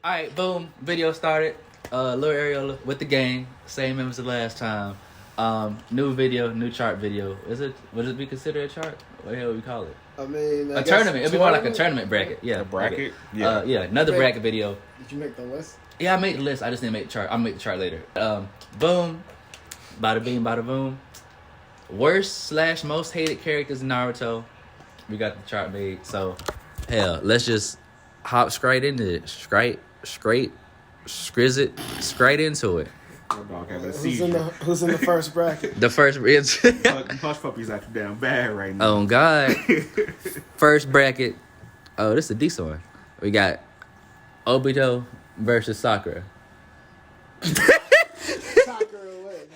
All right, boom. Video started. Lil Areola with the gang. Same members as last time. New video, new chart video. Would it be considered a chart? What the hell would we call it? I mean, a tournament. It'd be more like a tournament bracket. Yeah, a bracket. Yeah, another bracket video. Did you make the list? Yeah, I made the list. I just didn't make the chart. I'll make the chart later. Boom. Bada bing, bada boom. Worst/most hated characters in Naruto. We got the chart made. So, hell, let's just hop straight into it. Straight into it. Who's in the first bracket? The first Hush puppies acting down bad right now. Oh God. First bracket. Oh, this is a decent one. We got Obito versus Sakura. Sakura wins.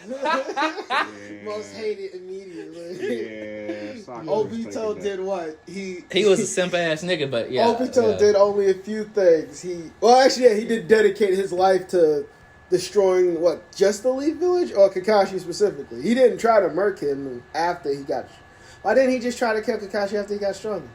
Most hated immediately. Yeah, Obito did what? He was a simp ass nigga, but yeah. Obito did only a few things. He did dedicate his life to destroying just the Leaf Village or Kakashi specifically. He didn't try to murk him after he got. Why didn't he just try to kill Kakashi after he got stronger?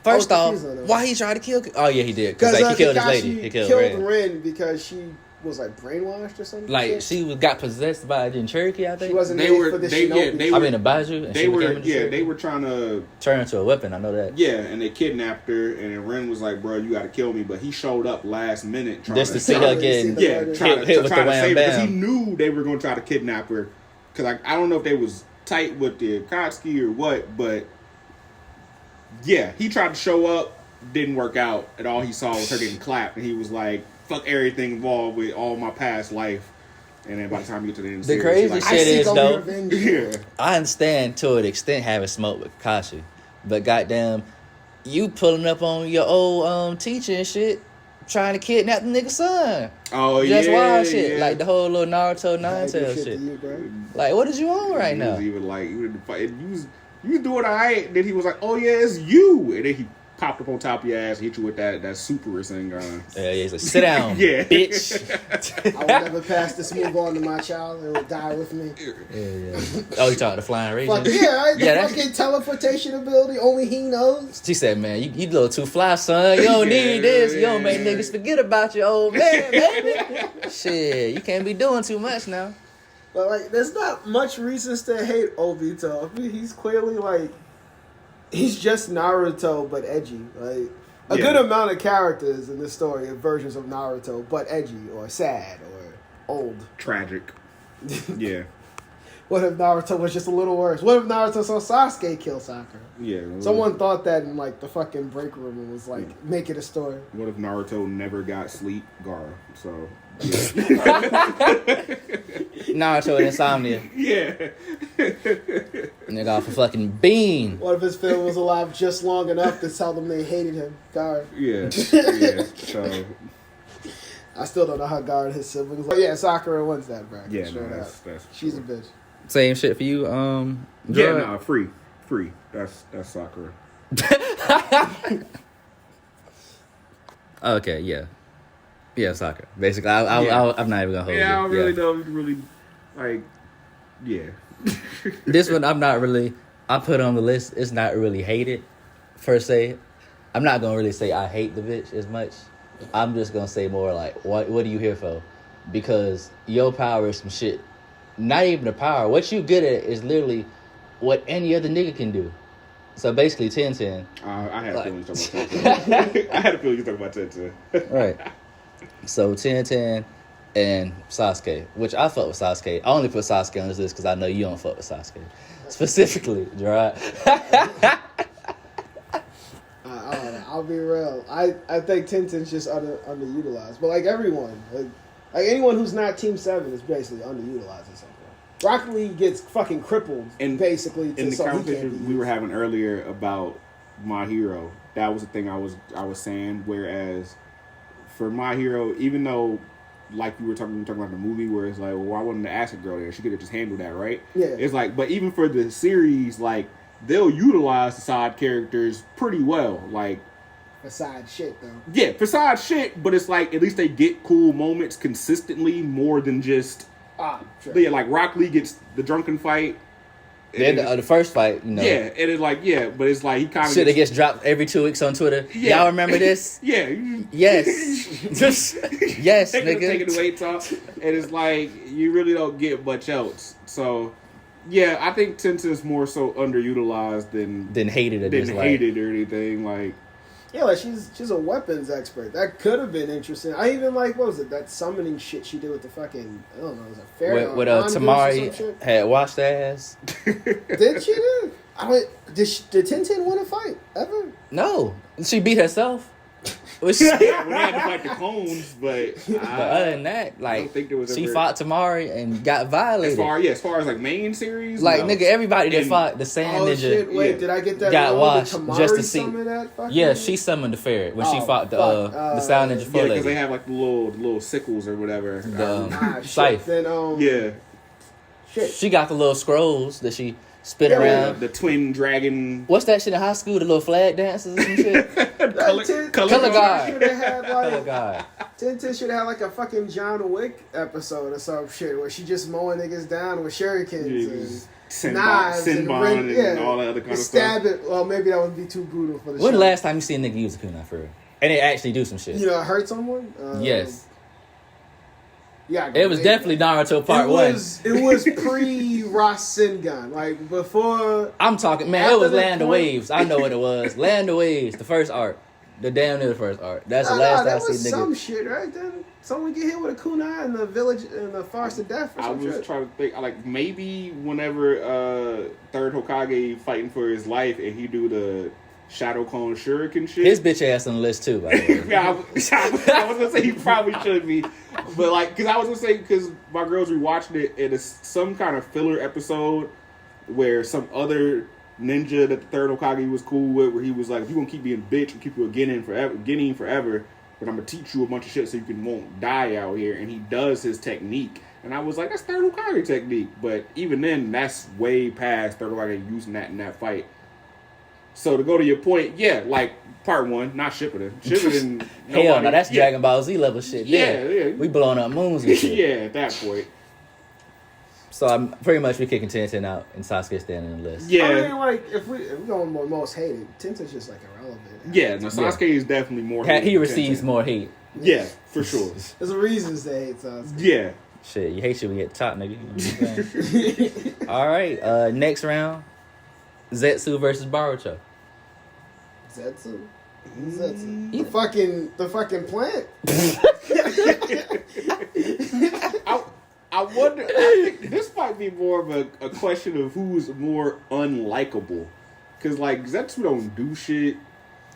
First off, why he tried to kill? Oh yeah, he did. Because he killed his lady. He killed Rin because she was brainwashed or something. Like she got possessed by a Jinchuriki, I think. She wasn't for the Shinobi. I mean, a Baju. And they were trying to turn into a weapon. I know that. Yeah, and they kidnapped her, and then Ren was like, "Bro, you got to kill me." But he showed up last minute just to see her getting hit with the wham bam. Because he knew they were going to try to kidnap her. Because I don't know if they was tight with the Akatsuki or what, but yeah, he tried to show up, didn't work out, and all he saw was her getting clapped, and he was like, fuck everything involved with all my past life. And then by the time you get to the end of the series, crazy shit is though, yeah. I understand to an extent having smoke with Kakashi, but goddamn, you pulling up on your old teacher and shit, trying to kidnap the nigga's son. Oh just yeah, wild shit, yeah. like the whole little Naruto Nine-Tail shit. Like, what is you on right now? He was even like, you doing alright? Then he was like, oh yeah, it's you, and then he popped up on top of your ass, hit you with that super Rasengan. Yeah, he's like, sit down, yeah, bitch. I would never pass this move on to my child. It would die with me. Yeah. Oh, you talking the flying region? The fucking teleportation ability, only he knows. She said, man, you little too fly, son. You don't need this. You don't make niggas forget about your old man, baby. Shit, you can't be doing too much now. But, there's not much reasons to hate Obito. I mean, he's clearly, he's just Naruto, but edgy. A good amount of characters in this story are versions of Naruto, but edgy, or sad, or old. Tragic. Yeah. What if Naruto was just a little worse? What if Naruto saw Sasuke kill Sakura? Yeah. Someone thought that in, the fucking break room and was make it a story. What if Naruto never got sleep? Gara. So... Yeah. Naruto and insomnia. Yeah. Nigga off a fucking bean. What if his film was alive just long enough to tell them they hated him? Guard. Yeah. So I still don't know how Guard his siblings. But yeah, Sakura wins that bracket. Yeah, that's she's a bitch. Same shit for you, Yeah, no, free. That's Sakura. Okay, yeah. Yeah, soccer. Basically, I'm not even gonna hold you. Yeah, I really don't really yeah. This one, I'm not really. I put on the list. It's not really hated, per se. I'm not gonna really say I hate the bitch as much. I'm just gonna say more what are you here for? Because your power is some shit. Not even the power. What you good at is literally what any other nigga can do. So basically, 10-10. I had a feeling you talking about 10-10. I had a feeling you talking about 10-10. Right. So 10-10 and Sasuke, which I fuck with Sasuke. I only put Sasuke on this list because I know you don't fuck with Sasuke. Specifically, Gerard. I'll be real. I think 10-10's just underutilized. But everyone, anyone who's not Team 7 is basically underutilized in some way. Rock Lee gets fucking crippled, basically. In the conversation we were having earlier about My Hero, that was the thing I was saying. Whereas for My Hero, even though you were talking about the movie where it's well, why wasn't the acid girl there? She could have just handled that, right? Yeah. It's but even for the series, they'll utilize the side characters pretty well. For side shit, though. Yeah, for side shit, but it's at least they get cool moments consistently more than just... Sure. But yeah, Rock Lee gets the drunken fight. Then the first fight, you know. Yeah, and it's like, but it's like he kind of shit that gets dropped every 2 weeks on Twitter. Yeah. Y'all remember this? Yeah. Yes. Just yes, nigga. Taking the weights off, and it's like you really don't get much else. So, yeah, I think Tenten's more so underutilized than hated at than this hated or anything. Like, yeah, like she's a weapons expert. That could have been interesting. I even like, what was it? That summoning shit she did with the fucking, I don't know, it was a fairy. With Tamari had washed ass. Did she? Did Tenten win a fight ever? No, she beat herself. Was she? yeah, we had to fight the clones, but other than that, like, I don't think there was she ever... fought Tamari and got violated. As far as like main series, like, no. nigga, everybody that fought the Sand Ninja. Shit, wait, did I get that got wrong? washed just to see. Fucking... Yeah, she summoned the ferret when she fought the Sound Ninja. Yeah, because they have like the little sickles or whatever. The scythe. Then, shit. She got the little scrolls that she spit around. The twin dragon. What's that shit in high school? The little flag dances and shit. Color guard. Color guard. Tintin should have like a fucking John Wick episode or some shit where she just mowing niggas down with shurikens and knives and all that other kind of stuff. Stab it. Well, maybe that would be too brutal for the show. When the last time you see a nigga use a kunai for real? And they actually do some shit. You know, hurt someone? Yes. Yeah, it was definitely Naruto Part 1. It was pre-Rasengan. Like, before... I'm talking... Man, it was Land of Waves. I know what it was. Land of Waves. The first arc. The damn near the first arc. That's the last time I see nigga. Some shit, right? Then someone get hit with a kunai in the village in the Forest of Death or some shit. I was trying to think, like, maybe whenever third Hokage fighting for his life and he do the Shadow Clone Shuriken shit. His bitch ass on the list too, by the way. Yeah, I was gonna say he probably should be, but like, because I was gonna say, because my girls rewatched it, and it's some kind of filler episode where some other ninja that the third Hokage was cool with, where he was like, if you gonna keep being bitch and keep you a Genin forever, but I'm gonna teach you a bunch of shit so you won't die out here, and he does his technique. And I was like, that's third Hokage technique, but even then, that's way past third Hokage using that in that fight. So to go to your point, yeah, like Part 1, not Shippuden. Shippuden, hell no, that's Dragon Ball Z level shit. Yeah. We blowing up moons and shit. Yeah, at that point. So I'm pretty much we kicking Tenten out and Sasuke standing in the list. Yeah, I mean, like if we going most hated, Tenten's just like irrelevant. Yeah, no, Sasuke is definitely more hated. He receives more hate. Yeah, for sure. There's reasons to hate Sasuke. Yeah. Shit, you hate shit when you get top, nigga. You know what I'm saying? All right, next round, Zetsu versus Boruto. Zetsu. The fucking plant. I wonder. I think this might be more of a question of who's more unlikable, because like Zetsu don't do shit,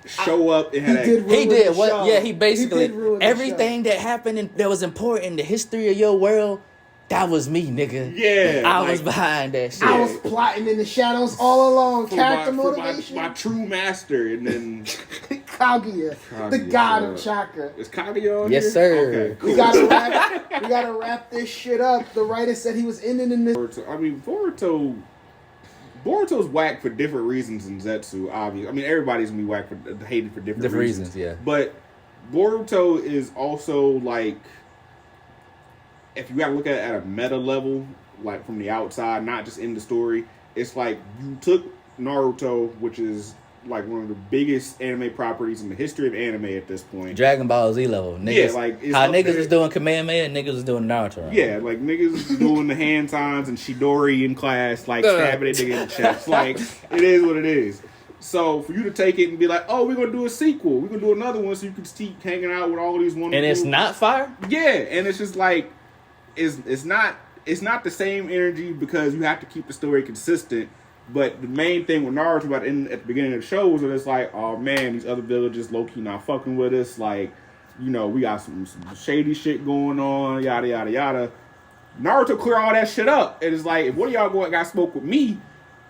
show up and have he did what? Yeah, he basically everything that happened and that was important in the history of your world. That was me, nigga. Yeah. I was behind that shit. I was plotting in the shadows all along. Character motivation. My true master, and then Kaguya, the god of chakra. Is Kaguya on Yes, here? sir. Okay, cool. We gotta wrap this shit up. The writer said he was ending in this. I mean, Boruto's whack for different reasons than Zetsu, obviously. I mean, everybody's gonna be whack for hated for different reasons. Yeah. But Boruto is also like, if you gotta look at it at a meta level, like from the outside, not just in the story, it's like you took Naruto, which is like one of the biggest anime properties in the history of anime at this point. Dragon Ball Z level. Niggas, yeah, like how niggas is doing Kamehameha and niggas is doing Naruto. Right? Yeah, like niggas doing the hand signs and Shidori in class, like stabbing it nigga in the chest. Like, it is what it is. So for you to take it and be like, oh, we're gonna do a sequel, we're gonna do another one, so you can keep hanging out with all of these wonderful. And it's not fire. Yeah, and it's just like. It's not the same energy because you have to keep the story consistent. But the main thing with Naruto at the beginning of the show was that it's like, oh man, these other villages low key not fucking with us. Like, you know, we got some shady shit going on, yada yada yada. Naruto clear all that shit up. And it's like, if one of y'all got smoke with me,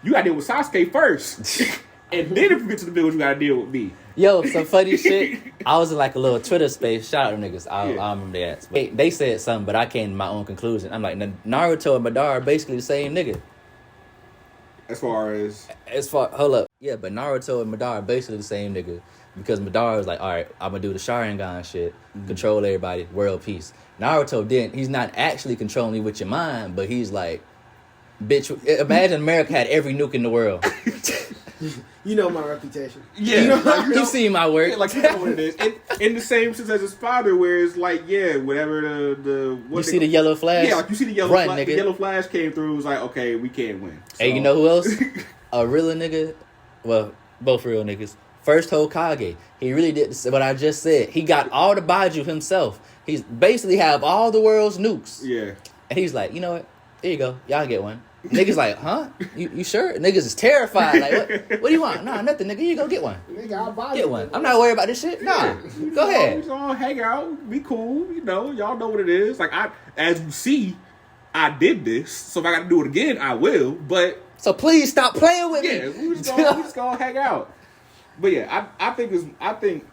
you gotta deal with Sasuke first. And then if you get to the village, you gotta deal with me. Yo, some funny shit. I was in like a little Twitter space. Shout out to niggas. I remember that. They said something, but I came to my own conclusion. I'm like, Naruto and Madara are basically the same nigga. Hold up. Yeah, but Naruto and Madara are basically the same nigga. Because Madara was like, all right, I'm gonna do the Sharingan shit, control everybody, world peace. Naruto didn't. He's not actually controlling you with your mind, but he's like Bitch, imagine America had every nuke in the world. You know my reputation. Yeah, You know, like, You've seen my work. Yeah, like you know what it is. In the same sense as his father, where it's like, yeah, whatever the what You see the yellow flash? yeah, like you see the yellow Run, flash. nigga. The yellow flash came through. It was like, okay, we can't win. So, Hey, you know who else? A real nigga. Well, both real niggas. First Hokage. He really did what I just said. He got all the Baju himself. He's basically have all the world's nukes. Yeah. And he's like, you know what? Here you go. Y'all get one. Niggas like, huh? You sure? Niggas is terrified. Like, what do you want? Nah, nothing, nigga. You go get one. Nigga, I'll buy Get you one. I'm not worried about this shit. Nah. Go ahead. We all hang out, be cool. You know, y'all know what it is. Like as you see, I did this. So if I got to do it again, I will. But So please stop playing with yeah, me. we just gonna hang out. But yeah, I think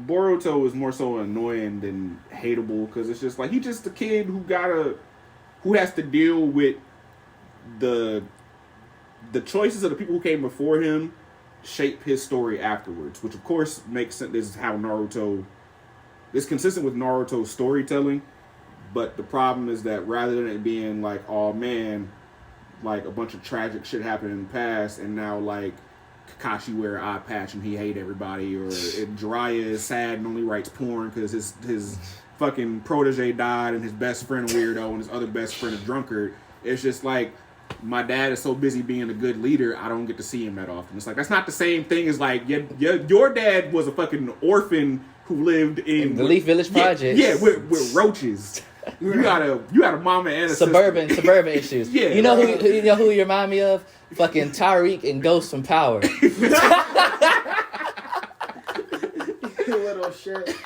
Boruto is more so annoying than hateable because it's just like he's just a kid who has to deal with the choices of the people who came before him shape his story afterwards, which of course makes sense. This is how Naruto is consistent with Naruto's storytelling, but the problem is that rather than it being like, oh man, like a bunch of tragic shit happened in the past, and now like Kakashi wear an eye patch and he hate everybody, or Jiraiya is sad and only writes porn because his fucking protege died and his best friend a weirdo and his other best friend a drunkard. It's just like, my dad is so busy being a good leader, I don't get to see him that often. It's like, that's not the same thing as like, your dad was a fucking orphan who lived in the Leaf Village Project. Yeah, with roaches. You got a mama and a suburban issues. Yeah, you know who you remind me of? Fucking Tariq and Ghost from Power. Little shit.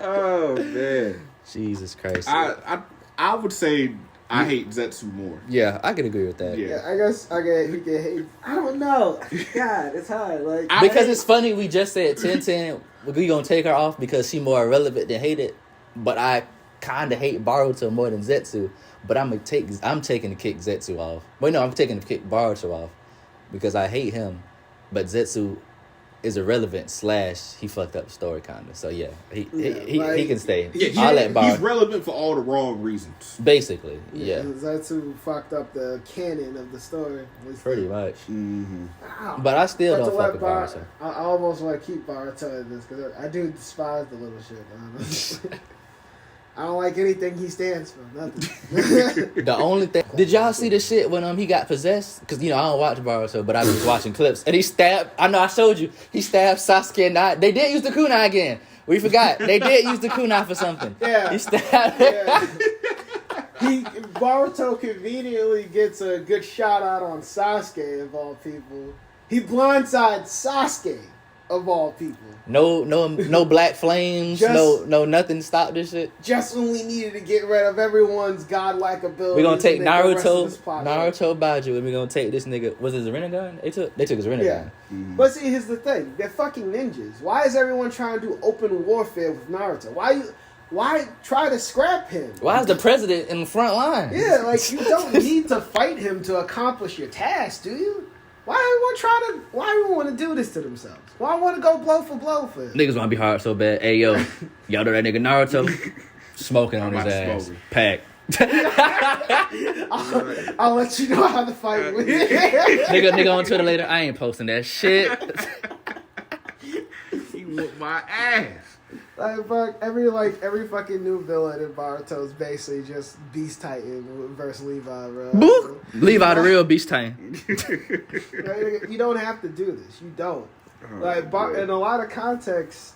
Oh man, Jesus Christ. I would say I hate Zetsu more. Yeah, I could agree with that. Yeah. I guess he can hate. I don't know. God, it's hard. Like Because it's funny, we just said 10-10. We gonna take her off because she more irrelevant than hated. But I kind of hate Boruto more than Zetsu. But I'm taking to kick Zetsu off. Wait, no, I'm taking to kick Boruto off because I hate him. But Zetsu is irrelevant / he fucked up the story kind of. So yeah, he can stay. Yeah, I'll let Boruto. He's relevant for all the wrong reasons. Basically, yeah. That's who fucked up the canon of the story. Pretty much. Mm-hmm. But I still But don't to fuck let with Bar- Boruto. I almost want to keep Boruto in this because I do despise the little shit. Honestly. I don't like anything he stands for. Nothing. The only thing, did y'all see the shit when he got possessed? Because I don't watch Boruto, but I was watching clips, and he stabbed. I know I showed you. He stabbed Sasuke and I. They did use the kunai again. We forgot they did use the kunai for something. Yeah, he stabbed. Yeah. Boruto conveniently gets a good shot out on Sasuke of all people. He blindsides Sasuke of all people. No black flames. No nothing to stop this shit. Just when we needed to get rid of everyone's godlike abilities. We're gonna take and make the rest of Naruto this plot Baju, and we're gonna take this nigga. Was it his Rinnegan? They took his Rinnegan. Yeah. Mm-hmm. But see, here's the thing. They're fucking ninjas. Why is everyone trying to do open warfare with Naruto? Why try to scrap him? Why is the president in the front line? Yeah, like, you don't need to fight him to accomplish your task, do you? Why everyone want to do this to themselves? Why want to go blow for him? Niggas want to be hard so bad. Hey, yo, y'all know that nigga Naruto? Smoking on his ass. Smoking. Pack. I'll let you know how to fight with nigga on Twitter later, I ain't posting that shit. He whooped my ass. Every fucking new villain in Boruto is basically just Beast Titan versus Levi, bro. Boop! Levi the real Beast Titan. You don't have to do this. You don't. In a lot of contexts,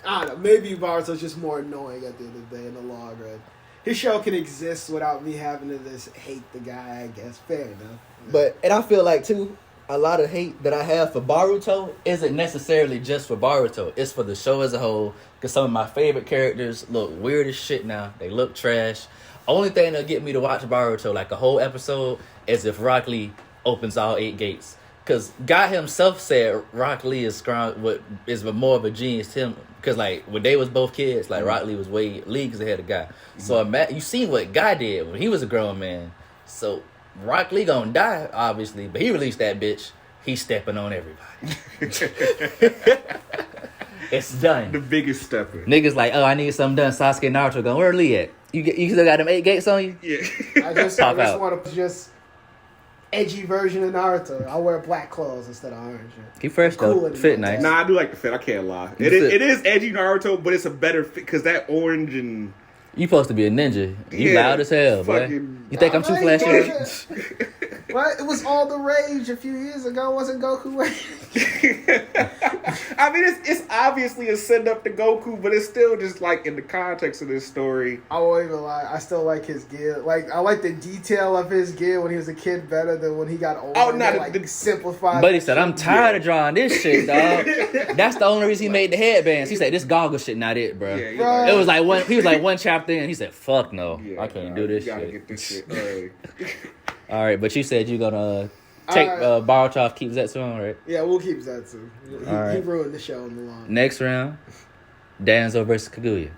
I don't know. Maybe Boruto's just more annoying at the end of the day in the long run. His show can exist without me having to just hate the guy, I guess. Fair enough. And I feel like, too, a lot of hate that I have for Boruto isn't necessarily just for Boruto. It's for the show as a whole. Because some of my favorite characters look weird as shit now. They look trash. Only thing that'll get me to watch Boruto, like a whole episode, is if Rock Lee opens all 8 gates. Because God himself said Rock Lee is more of a genius to him. Because, like, when they was both kids, like, Rock Lee was way leagues ahead of Guy. So, you seen what Guy did when he was a grown man. So, Rock Lee gonna die, obviously, but he released that bitch. He's stepping on everybody. It's done. The biggest stepper. Niggas like, oh, I need something done. Sasuke and Naruto going, where Lee at? You still got them 8 gates on you? Yeah. I just Pop out. want to just edgy version of Naruto. I wear black clothes instead of orange. He fresh Cool though. in Fit it. nice. Nah, I do like the fit. I can't lie. You It is, fit. it is edgy Naruto, but it's a better fit because that orange and You supposed to be a ninja. You Yeah, loud as hell, boy. fucking- You think I'm too flashy? What? It was all the rage a few years ago. Wasn't Goku rage? I mean, it's obviously a send up to Goku, but it's still just like in the context of this story. I won't even lie. I still like his gear. Like I like the detail of his gear when he was a kid better than when he got older. Oh, and no, they, like simplified. But he said, I'm tired of drawing this shit, dog. That's the only reason he made the headbands. He said, this goggle shit not it, bro. Yeah, Bro. It was like he was like one chapter in. He said, fuck no. Yeah, I can't nah, do this you gotta shit. get this shit early. All right, but you said you're gonna take Alright. Baruch keep Zetsu on, right? Yeah, we'll keep that too. He Alright. ruined the show in the long. Next round, Danzo versus Kaguya.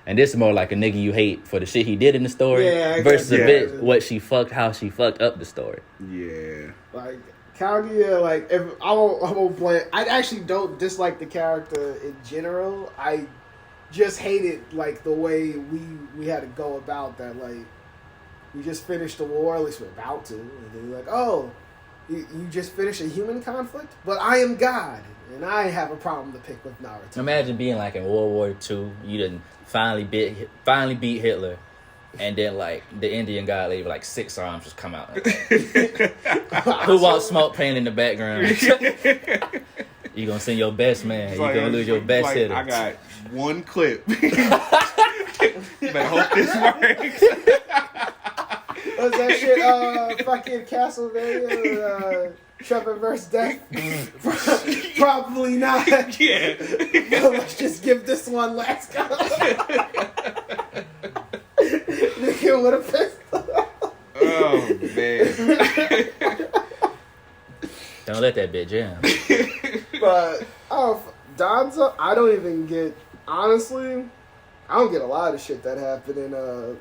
And this is more like a nigga you hate for the shit he did in the story Yeah, I versus a got bitch how she fucked up the story. Yeah. Like Kaguya, like if I won't blame. I actually don't dislike the character in general. I just hated like the way we had to go about that. Like we just finished the war, at least we're about to, and then you're like, oh, you just finished a human conflict, but I am God, and I have a problem to pick with Naruto. Imagine being like in World War II, you didn't finally beat Hitler, and then like the Indian guy leave like 6 arms just come out. Who wants smoke paint in the background? You gonna send your best man. You gonna lose your best hitter. I got one clip. But hope this works. Was that shit fucking Castlevania, Trevor vs. Death? Probably not. Yeah. But let's just give this one last go. Nigga with a pistol. Oh man. Don't let that bitch jam. But Danzo, I don't even get. Honestly, I don't get a lot of shit that happened in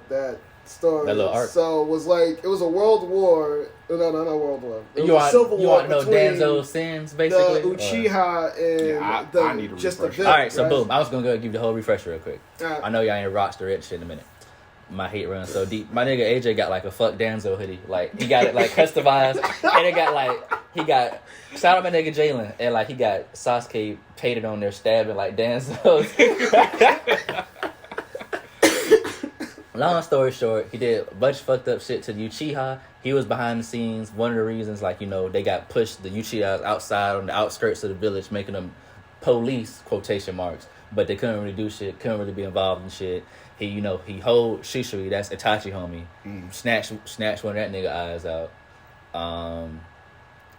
that story. That little arc. So it was like it was a world war. No, not World War. It was You a civil war want to know between Danzo's sins, basically? the Uchiha and Yeah, I need a just the refresher. village. All right, so right? boom. I was gonna go give you the whole refresher real quick. Alright. I know y'all ain't rocks the rich shit in a minute. My hate runs so deep. My nigga AJ got like a fuck Danzo hoodie. Like he got it like customized, and it got like shout out my nigga Jalen, and like he got Sasuke painted on there stabbing like Danzo's. Long story short, he did a bunch of fucked up shit to the Uchiha. He was behind the scenes. One of the reasons, like, you know, they got pushed, the Uchihas outside on the outskirts of the village, making them police, quotation marks. But they couldn't really do shit, couldn't really be involved in shit. He, you know, he hold Shisui, that's Itachi homie, snatched one of that nigga eyes out.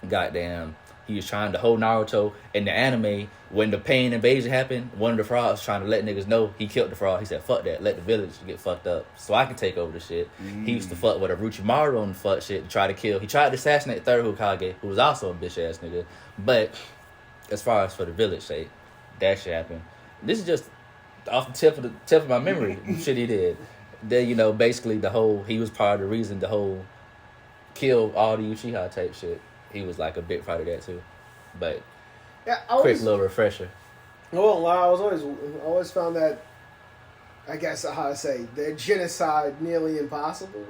Goddamn. He was trying to hold Naruto in the anime. When the pain invasion happened, one of the frogs was trying to let niggas know he killed the frog. He said, fuck that, let the village get fucked up so I can take over the shit. He used to fuck with Orochimaru on the fuck shit to try to kill. He tried to assassinate the third Hokage, who was also a bitch ass nigga. But as far as for the village sake, that shit happened. This is just off the tip of my memory, shit he did. Then, you know, basically he was part of the reason the whole kill all the Uchiha type shit. He was like a big part of that too. But Yeah, quick little refresher. I won't lie. I always found that. I guess how to say their genocide nearly impossible.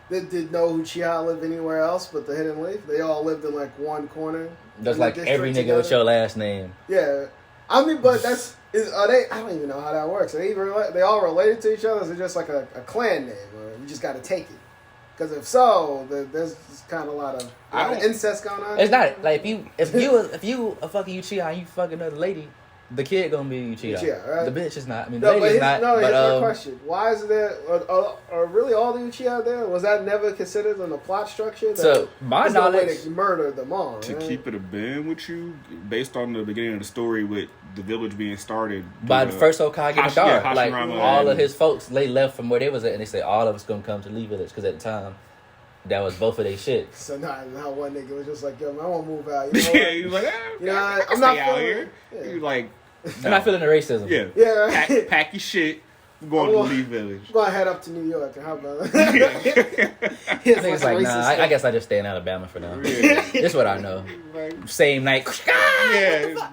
They did no Uchiha live anywhere else but the Hidden Leaf. They all lived in like one corner. That's in the like every nigga district with together. your last name. Yeah, I mean, but are they? I don't even know how that works. Are they all related to each other? Is it just like a clan name, or you just got to take it? Because if so, then there's kind of a lot of incest going on. It's not like if you a fucking Uchiha and you fucking another lady, the kid gonna be Uchiha. Uchiha, right? The bitch is not. I mean, the No, lady but is not. here's my But question: why is there? Are really all the Uchiha there? Was that never considered in the plot structure? So, my there's no way knowledge- to murder them all. To right? keep it a band with you, based on the beginning of the story with the village being started by the first Hokage Madara, like Hashirama all of and- his folks, they left from where they was at, and they said all of us gonna come to Lee Village because at the time that was both of their shit. So now one nigga was just like, yo, man, I want to move out. You know Yeah, what? he was like, You know, I can I'm not stay out feeling here. it. Yeah. He was like, I'm not feeling the racism. yeah, Yeah. pack your shit. We're going to Lee Village. I'm going to head up to New York. How about that? I think it's like, nah, I guess I just stay in Alabama for now. Yeah. This is what I know. Like, Same night. yeah.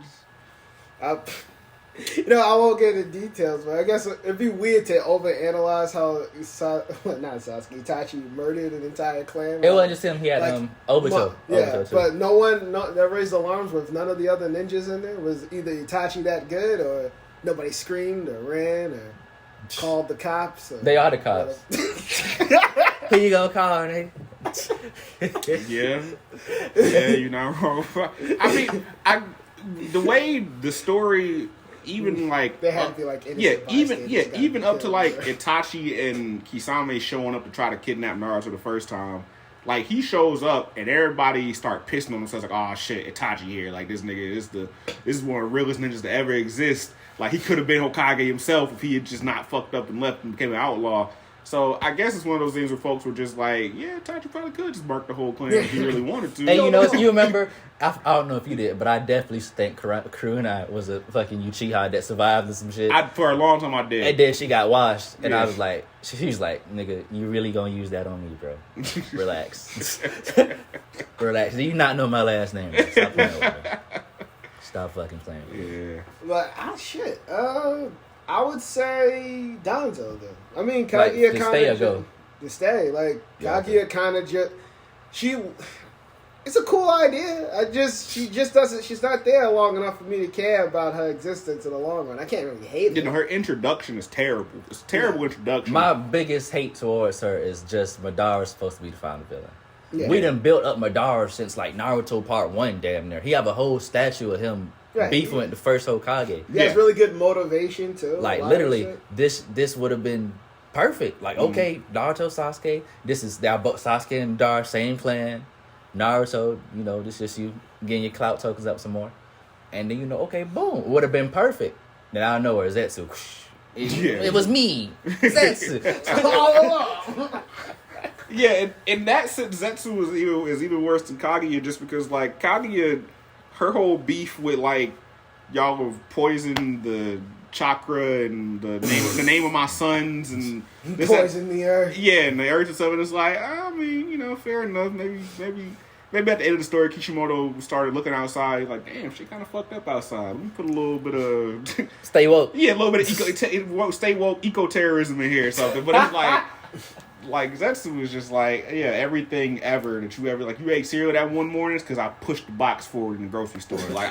I won't get into details, but I guess it'd be weird to overanalyze how Itachi murdered an entire clan. It wasn't just him. He had Obito. Yeah, but no one that raised alarms with none of the other ninjas in there. Was either Itachi that good, or nobody screamed or ran or called the cops. Or they are the cops. Here you go, call nigga. Yeah, you're not wrong. I mean, the way the story, even like they had to be like even up to like Itachi and Kisame showing up to try to kidnap Naruto the first time. Like, he shows up and everybody start pissing on themselves like, oh shit, Itachi here. Like, this nigga this is one of the realest ninjas to ever exist. Like, he could have been Hokage himself if he had just not fucked up and left and became an outlaw. So I guess it's one of those things where folks were just like, yeah, Itachi probably could just mark the whole clan if he really wanted to. And you remember, I don't know if you did, but I definitely think Kurunai was a fucking Uchiha that survived and some shit. For a long time I did. And then she got washed, and I was like, she's like, nigga, you really gonna use that on me, bro? Relax. Relax. Do you not know my last name? Stop playing with me. Stop fucking playing with me. Yeah. But, I would say Danzo, then. I mean, Kaguya kind of... To stay. Like, Kaguya kind of just... It's a cool idea. She just doesn't... She's not there long enough for me to care about her existence in the long run. I can't really hate it. Her introduction is terrible. It's a terrible introduction. My biggest hate towards her is just Madara's supposed to be the final villain. Yeah. We done built up Madara since, like, Naruto Part 1, damn near. He have a whole statue of him beefing with the first Hokage. Yeah, it's really good motivation, too. Like, literally, this would have been perfect. Like, okay, Naruto, Sasuke, this is Sasuke and Madara, same clan. Naruto, this is just you getting your clout tokens up some more. And then, okay, boom, would have been perfect. Then I know where Zetsu. It was me, Zetsu, all along. Yeah, in that sense, Zetsu is even worse than Kaguya, just because, like, Kaguya, her whole beef with, like, y'all have poisoned the chakra and the name of my sons and poison the earth. Yeah, and the earth and stuff. And it's like, I mean, fair enough. Maybe at the end of the story, Kishimoto started looking outside. Like, damn, she kind of fucked up outside. Let me put a little bit of stay woke. Yeah, a little bit of stay woke eco-terrorism in here or something. But it's like Zetsu is just like, everything ever that you ever, like, you ate cereal that one morning because I pushed the box forward in the grocery store. Like,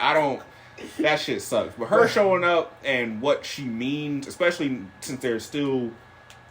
that shit sucks. But her showing up and what she means, especially since they're still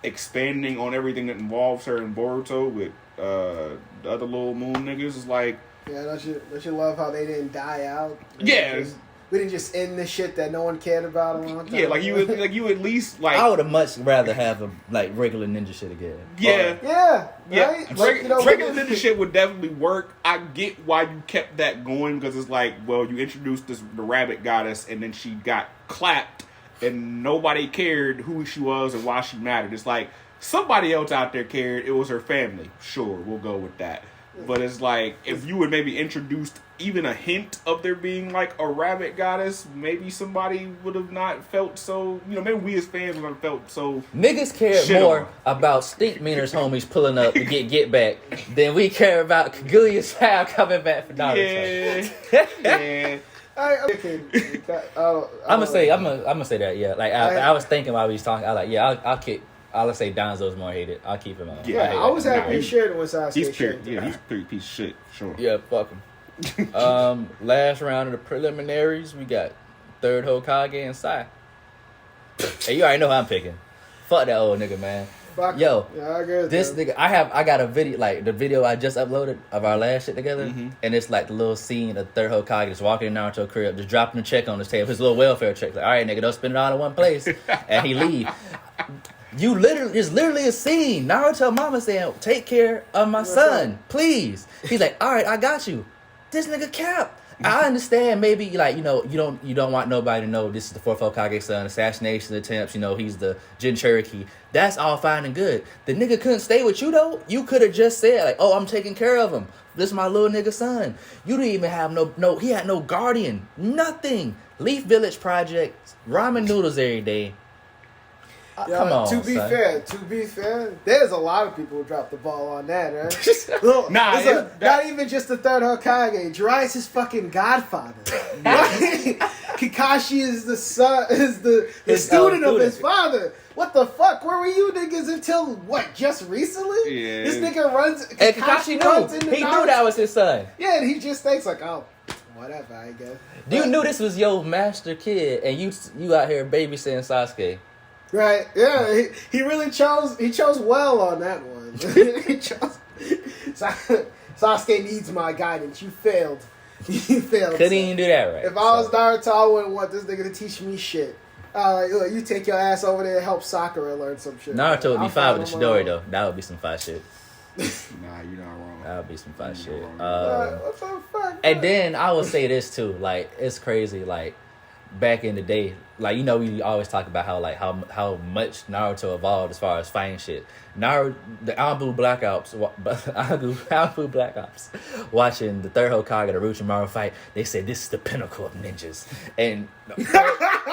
expanding on everything that involves her and Boruto with the other little moon niggas, is like... Yeah, don't you love how they didn't die out? We didn't just end this shit that no one cared about a long time. Yeah, like you at least like... I would have much rather have a regular ninja shit again. Yeah. Right? Regular ninja shit would definitely work. I get why you kept that going, because it's like, well, you introduced the rabbit goddess and then she got clapped and nobody cared who she was and why she mattered. It's like, somebody else out there cared. It was her family. Sure, we'll go with that. But it's like, if you would maybe introduced even a hint of there being like a rabbit goddess, maybe somebody would have not felt so, maybe we as fans would have felt so... Niggas cared more about Stink Meaner's homies pulling up to get back than we care about Kaguya's child coming back for Naruto. Yeah. I'm gonna say that, yeah. Like, I was thinking while we was talking, I was like, I'll say Donzo's more hated. I'll keep him on. Yeah, I was happy he shared it with Sasuke. He's a pretty piece of shit, sure. Yeah, fuck him. Last round of the preliminaries, we got third Hokage and Sai. Hey, you already know who I'm picking. Fuck that old nigga, man. Yo, this nigga, I got a video, like the video I just uploaded of our last shit together, and it's like the little scene of third Hokage just walking in Naruto crib, just dropping a check on his table, his little welfare check. Like, all right, nigga, don't spend it all in one place, and he leave. It's literally a scene. Naruto mama saying, take care of my son, please. He's like, all right, I got you. This nigga cap. I understand maybe, like, you don't want nobody to know this is the fourth Hokage son, assassination attempts, he's the Jin Cherokee. That's all fine and good. The nigga couldn't stay with you, though. You could have just said, like, oh, I'm taking care of him. This is my little nigga son. You didn't even have he had no guardian. Nothing. Leaf Village Project, ramen noodles every day. Come on. To be fair, there's a lot of people who dropped the ball on that, right? Not even just the third Hokage. Jiraiya's his fucking godfather. Kakashi is the son, is the student of his father. What the fuck? Where were you niggas until what? Just recently? Yeah. This nigga runs. And Kakashi runs knew. into He knew Naruto. that was his son. Yeah, and he just thinks like, oh, whatever, I guess. You knew this was your master kid, and you out here babysitting Sasuke. Right? Yeah, he really chose. He chose well on that one. He chose. Sasuke needs my guidance. You failed. You failed. Couldn't even do that right. If I was Naruto, I wouldn't want this nigga to teach me shit. Look, you take your ass over there and help Sakura learn some shit. Naruto would be I'll fine with the follow Chidori him though. That would be some fire shit. Nah, you're not wrong. That would be some fire shit. what the fuck? And then I would say this too, like it's crazy, like back in the day, like you know we always talk about how much Naruto evolved as far as fighting shit. Naruto, the Anbu Black Ops, Anbu Black Ops, watching the third Hokage, the Orochimaru fight, they said this is the pinnacle of ninjas, and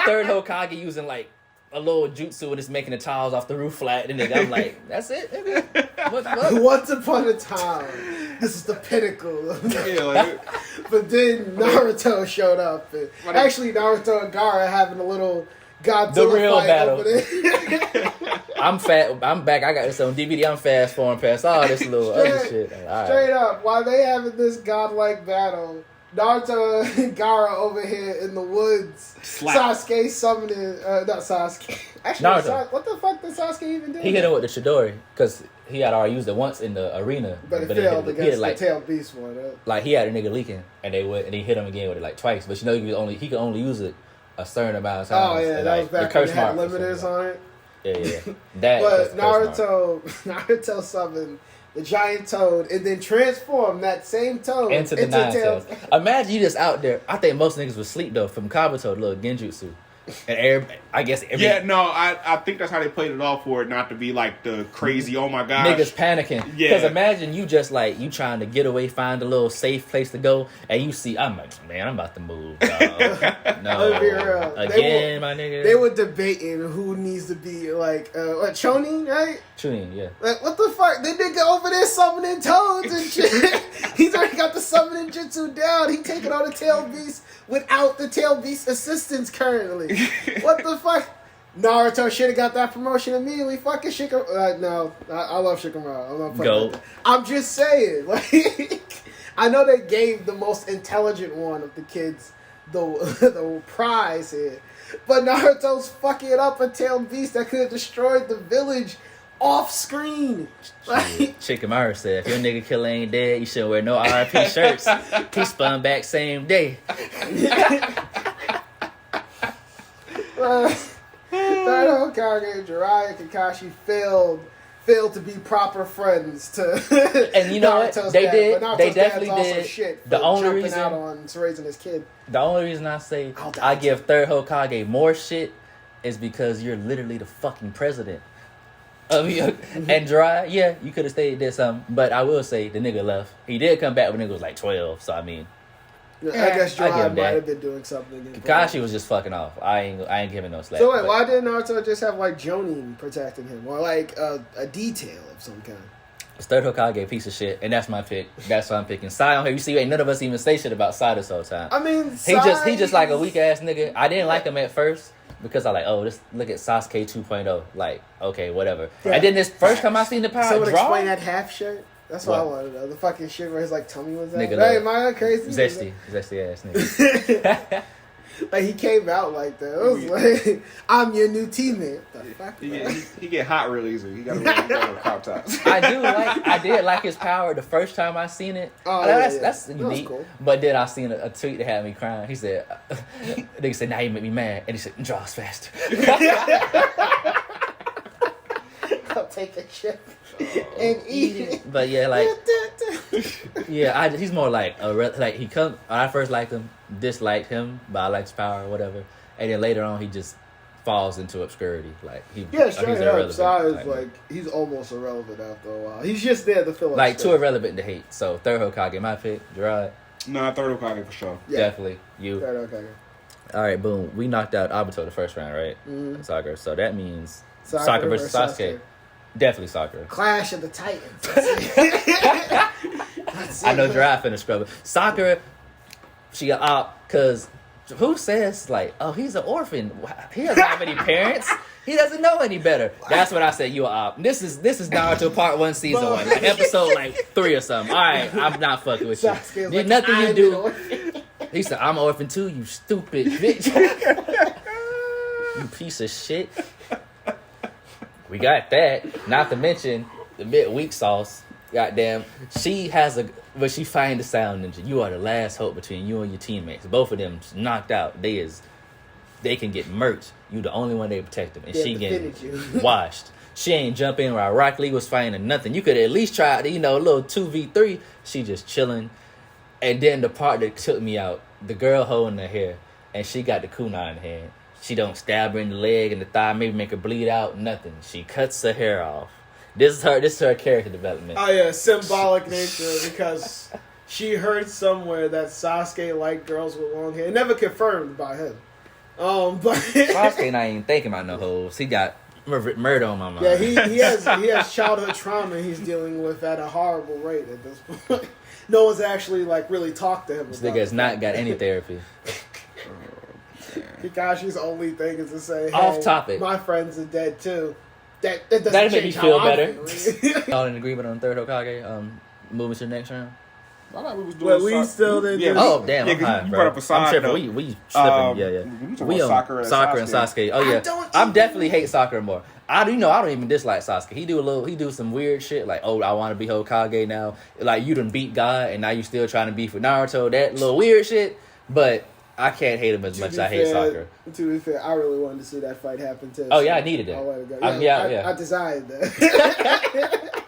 third Hokage using like a little jutsu and it's making the tiles off the roof flat, and I'm like, that's it, nigga. What? Once upon a time, this is the pinnacle. Yeah, like, But then Naruto showed up. And actually, Naruto and Gaara having a little Godzilla The real fight battle. over there. I'm back. I got this on DVD. I'm fast forward past all this little other shit. All right. Straight up, while they having this godlike battle, Naruto and Gaara over here in the woods. Slap. Sasuke summoning, not Sasuke. Actually, Naruto. what the fuck did Sasuke even do? He hit him with the Chidori because he had already used it once in the arena, But it he failed hit against like, the Tail Beast one. Right? like he had a nigga leaking, and he hit him again with it like twice. But you know he could only use it a certain amount of times. Oh yeah, and, that like, was back the when curse they had mark or limiters something. on it. Yeah. That. But that's the curse mark. Naruto summoned the giant toad and then transformed that same toad Into the nine tails. Imagine you just out there. I think most niggas would sleep though from Kabuto, the little genjutsu. And every yeah, no, I think that's how they played it off for it not to be like the crazy, oh my gosh. niggas panicking. Yeah. Because imagine you just like, you trying to get away, find a little safe place to go, and you see, I'm like, man, I'm about to move, dog. No. Let's be real. Again, my nigga. They were debating who needs to be like, what, Chonin, right? Chunin, yeah. Like, what the fuck? The nigga over there summoning toads and shit. He's already got the summoning jutsu down. He taking on the tail beast without the tail beast assistance currently. What the fuck? Naruto should have got that promotion immediately. Fucking Shikamaru. No, I love Shikamaru. I'm not fucking Go. with that. I'm just saying. Like, I know they gave the most intelligent one of the kids the prize here. But Naruto's fucking up a tail beast that could have destroyed the village off screen. Like, Shikamaru said, if your nigga killer ain't dead, you shouldn't wear no RIP shirts. He spun back same day. Third Hokage, Jiraiya, and Kakashi failed to be proper friends to And you know what? Naruto's They dad. did. But Naruto's They dad's definitely also did. Shit for The only jumping reason- out on raising his kid. The only reason I say I'll die I give third Hokage more shit is because you're literally the fucking president. And Jiraiya, yeah, you could have stayed there something, but I will say the nigga left. He did come back when nigga was like 12, so I mean, I guess I give Jiraiya him might that. have been doing something. Kakashi was just fucking off. I ain't giving no slack. So wait, but why didn't Naruto just have like Jonin protecting him, or like a detail of some kind? it's third Hokage, piece of shit, and that's my pick. That's what I'm picking. Sai on here, you see, ain't none of us even say shit about Sai this whole time. I mean, He just like a weak ass nigga. I didn't like him at first because I like, oh, this look at Sasuke 2.0. Like, okay, whatever. Yeah. And then this first time I seen the power Someone draw, explain that half shirt. That's what I What? wanted to know. The fucking shit where his like tummy was out. Nigga, Hey, look. am I crazy? zesty ass nigga. Like he came out like that. It was like, I'm your new teammate. The fuck? He get hot real easy. He got to wear crop tops. I did like his power the first time I seen it. Oh, That's That was unique. cool. But then I seen a tweet that had me crying. He said, nigga said, now you make me mad. And he said, draws faster. I'll take a chip and eat it. But yeah, like, yeah, he's more like like he come. When I first liked him, disliked him, but I liked his power or whatever. And then later on, he just falls into obscurity. Like Yeah, he's straight up. irrelevant. Sai is like he's almost irrelevant after a while. He's just there to fill up. like too space. irrelevant to hate. So third Hokage, my pick, Jiraiya, Nah, third Hokage for sure. Yeah. definitely you. Third Hokage. All right, boom. We knocked out Obito the first round, right? Mhm. Sakura. So that means Sakura Sakura versus versus Sasuke. Sasuke. Definitely Sakura. Clash of the Titans. Let's see. I know Jiraiya finna scrub it. Sakura, she got out because who says like, oh, he's an orphan? He doesn't have any parents. He doesn't know any better. That's what I said. You are op. This is Naruto Part 1, Season 1, like episode like 3 or something. All right, I'm not fucking with you. Sasuke's Did like, nothing you do. He said, I'm an orphan too. You stupid bitch. You piece of shit. We got that. Not to mention the weak sauce. Goddamn, but she find the sound ninja. You are the last hope between you and your teammates. Both of them knocked out. They can get murked. You the only one they protect them, and she getting washed. She ain't jump in while Rock Lee was fighting or nothing. You could at least try, a little 2v3. She just chilling. And then the part that took me out, the girl holding her hair, and she got the kunai in her hand. She don't stab her in the leg and the thigh, maybe make her bleed out. Nothing. She cuts her hair off. This is her character development. Oh yeah, symbolic nature, because she heard somewhere that Sasuke liked girls with long hair. Never confirmed by him. But Sasuke not even thinking about no hoes. He got murder on my mind. Yeah, he has childhood trauma he's dealing with at a horrible rate at this point. No one's actually like really talked to him. This nigga has not got any therapy. Kakashi's only thing is to say, hey, off topic. My friends are dead too. That doesn't That'll make me feel better. Y'all All in agreement on third Hokage. Moving to the next round. I thought we was doing. We still didn't. Yeah, do oh damn! I'm high, you bro. brought up a side I'm tripping. note. We slipping. We on Sakura and Sasuke. Oh yeah, I'm definitely hate Sakura more. I don't even dislike Sasuke. He do some weird shit like, oh, I want to be Hokage now. Like you done beat God and now you still trying to beef with Naruto. That little weird shit. But I can't hate him as much as I hate Sakura. To be fair, I really wanted to see that fight happen too. Oh yeah, I needed it. I desired that.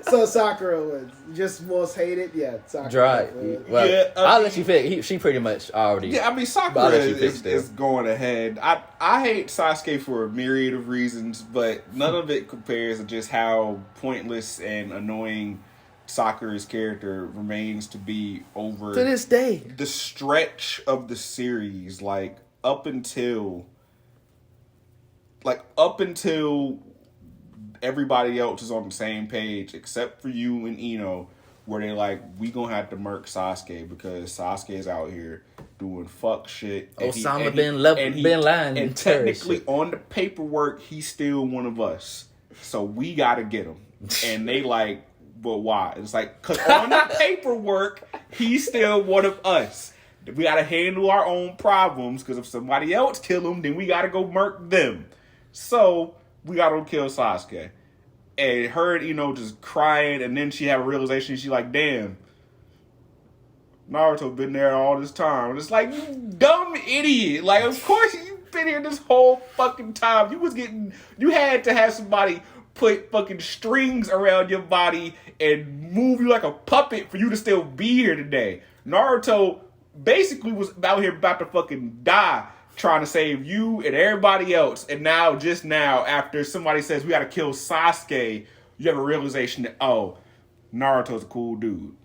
So Sakura wins. Just most hated, yeah. Sakura. Well, yeah, I'll let you pick. She pretty much already. Yeah, I mean Sakura is going ahead. I hate Sasuke for a myriad of reasons, but none of it compares to just how pointless and annoying Sakura's character remains to be over to this day. The stretch of the series, like up until everybody else is on the same page except for you and Ino, where they like, we gonna have to murk Sasuke because Sasuke is out here doing fuck shit. Osama bin Laden. And technically on the paperwork, he's still one of us. So we gotta get him. And they like, but why? It's like, because on the paperwork, he's still one of us. We gotta handle our own problems, because if somebody else kill him, then we gotta go murk them. So we gotta kill Sasuke. And her, just crying, and then she had a realization. She like, damn, Naruto been there all this time. And it's like, you dumb idiot. Like, of course you've been here this whole fucking time. You had to have somebody put fucking strings around your body and move you like a puppet for you to still be here today. Naruto basically was out here about to fucking die trying to save you and everybody else. And just now, after somebody says we gotta kill Sasuke, you have a realization that, oh, Naruto's a cool dude.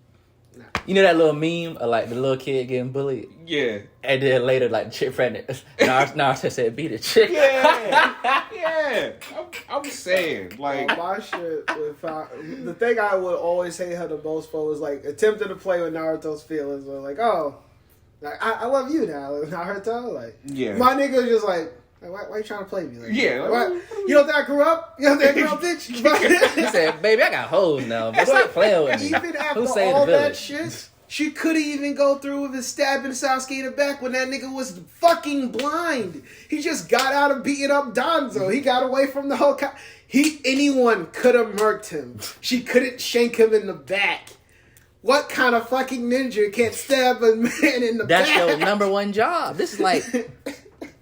You know that little meme of like the little kid getting bullied? Yeah. And then later, like, chick friend, Naruto said, beat a chick. Yeah. Yeah. I'm saying, like. My shit, the thing I would always hate her the most for was like attempting to play with Naruto's feelings. Or like, oh, like, I love you now, Naruto. Like, yeah. My nigga was just like, why you trying to play me? Like, yeah. You don't think I grew up? You don't think I grew up, bitch? He said, baby, I got hoes now. But stop playing with me. Even after all that shit, she couldn't even go through with his stabbing Sasuke in the back when that nigga was fucking blind. He just got out of beating up Danzo. He got away from the whole... Anyone could have murked him. She couldn't shank him in the back. What kind of fucking ninja can't stab a man in the back? That's your number one job. This is like